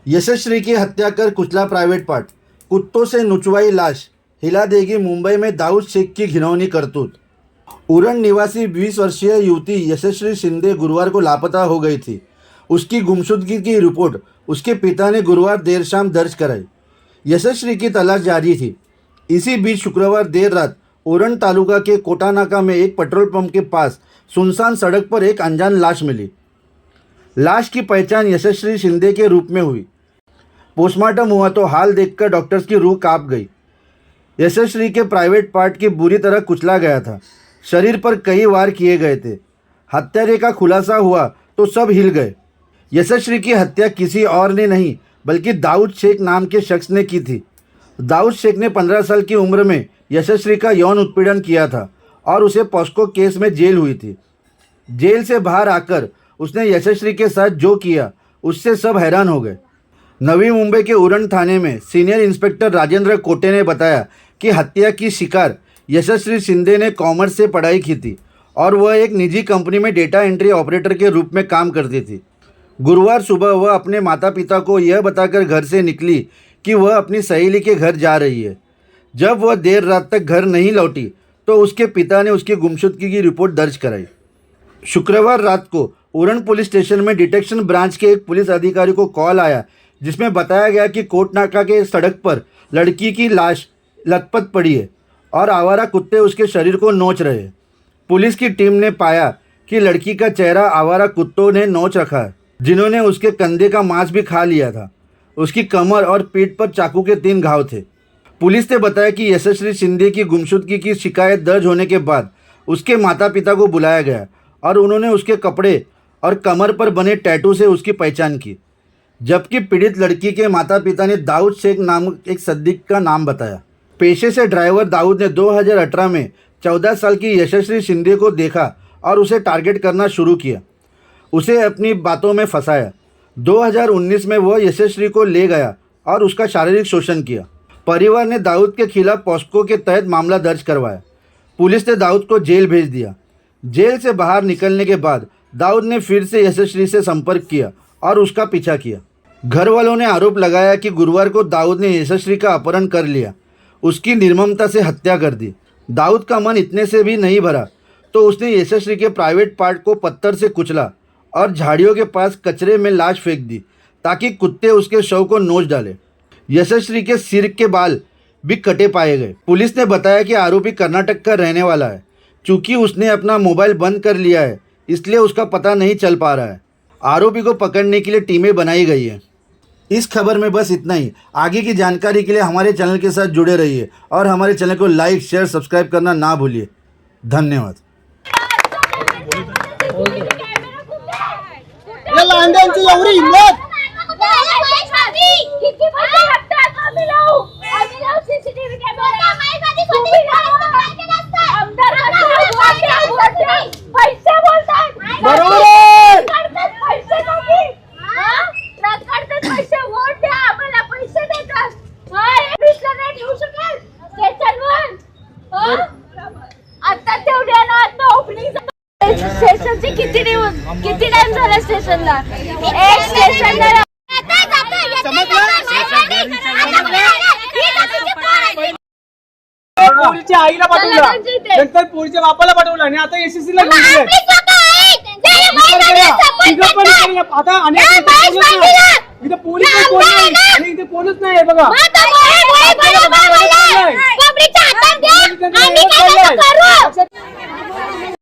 यशस्वी की हत्या कर कुचला प्राइवेट पार्ट, कुत्तों से नुचवाई लाश, हिला देगी मुंबई में दाऊद शेख की घिनौनी करतूत। उरण निवासी 20 वर्षीय युवती यशस्वी शिंदे गुरुवार को लापता हो गई थी। उसकी गुमशुदगी की रिपोर्ट उसके पिता ने गुरुवार देर शाम दर्ज कराई। यशस्वी की तलाश जारी थी। इसी बीच शुक्रवार देर रात उरण तालुका के कोटानाका में एक पेट्रोल पंप के पास सुनसान सड़क पर एक अनजान लाश मिली। लाश की पहचान यशस्वी शिंदे के रूप में हुई। पोस्टमार्टम हुआ तो हाल देखकर डॉक्टर्स की रूह कांप गई। यशस्वी के प्राइवेट पार्ट की बुरी तरह कुचला गया था। शरीर पर कई वार किए गए थे। हत्यारे का खुलासा हुआ तो सब हिल गए। यशस्वी की हत्या किसी और ने नहीं बल्कि दाऊद शेख नाम के शख्स ने की थी। दाऊद शेख ने 15 साल की उम्र में यशस्वी का यौन उत्पीड़न किया था और उसे पॉस्को केस में जेल हुई थी। जेल से बाहर आकर उसने यशस्वी के साथ जो किया उससे सब हैरान हो गए। नवी मुंबई के उरण थाने में सीनियर इंस्पेक्टर राजेंद्र कोटे ने बताया कि हत्या की शिकार यशस्वी शिंदे ने कॉमर्स से पढ़ाई की थी और वह एक निजी कंपनी में डेटा एंट्री ऑपरेटर के रूप में काम करती थी। गुरुवार सुबह वह अपने माता पिता को यह बताकर घर से निकली कि वह अपनी सहेली के घर जा रही है। जब वह देर रात तक घर नहीं लौटी तो उसके पिता ने उसकी गुमशुदगी की रिपोर्ट दर्ज कराई। शुक्रवार रात को उरण पुलिस स्टेशन में डिटेक्शन ब्रांच के एक पुलिस अधिकारी को कॉल आया जिसमें बताया गया कि कोटनाका के सड़क पर लड़की की लाश लथपथ पड़ी है और आवारा कुत्ते उसके शरीर को नोच रहे हैं। पुलिस की टीम ने पाया कि लड़की का चेहरा आवारा कुत्तों ने नोच रखा है, जिन्होंने उसके कंधे का मांस भी खा लिया था। उसकी कमर और पीठ पर चाकू के 3 घाव थे। पुलिस ने बताया कि यशस्वी शिंदे की गुमशुदगी की शिकायत दर्ज होने के बाद उसके माता पिता को बुलाया गया और उन्होंने उसके कपड़े और कमर पर बने टैटू से उसकी पहचान की। जबकि पीड़ित लड़की के माता पिता ने दाऊद शेख नामक एक सद्दिक का नाम बताया। पेशे से ड्राइवर दाऊद ने 2018 में 14 साल की यशस्वी शिंदे को देखा और उसे टारगेट करना शुरू किया। उसे अपनी बातों में फंसाया। 2019 में वह यशस्वी को ले गया और उसका शारीरिक शोषण किया। परिवार ने दाऊद के खिलाफ पॉस्को के तहत मामला दर्ज करवाया। पुलिस ने दाऊद को जेल भेज दिया। जेल से बाहर निकलने के बाद दाऊद ने फिर से यशस्वी से संपर्क किया और उसका पीछा किया। घर वालों ने आरोप लगाया कि गुरुवार को दाऊद ने यशस्वी का अपहरण कर लिया, उसकी निर्ममता से हत्या कर दी। दाऊद का मन इतने से भी नहीं भरा तो उसने यशस्वी के प्राइवेट पार्ट को पत्थर से कुचला और झाड़ियों के पास कचरे में लाश फेंक दी ताकि कुत्ते उसके शव को नोच डाले। यशस्वी के सिर के बाल भी कटे पाए गए। पुलिस ने बताया कि आरोपी कर्नाटक का रहने वाला है। चूँकि उसने अपना मोबाइल बंद कर लिया है इसलिए उसका पता नहीं चल पा रहा है। आरोपी को पकड़ने के लिए टीमें बनाई गई है। इस खबर में बस इतना ही। आगे की जानकारी के लिए हमारे चैनल के साथ जुड़े रहिए और हमारे चैनल को लाइक, शेयर, सब्सक्राइब करना ना भूलिए। धन्यवाद। स्टेशनची किती टाइम झाला स्टेशनला? एक स्टेशनला पोरीच्या आईला पाठवला, नंतर पोरीच्या बापाला पाठवला आणि आता एसएससीला घेऊन आता इथं पोलीस कोण नाही आणि इथे कोणच नाही बघा।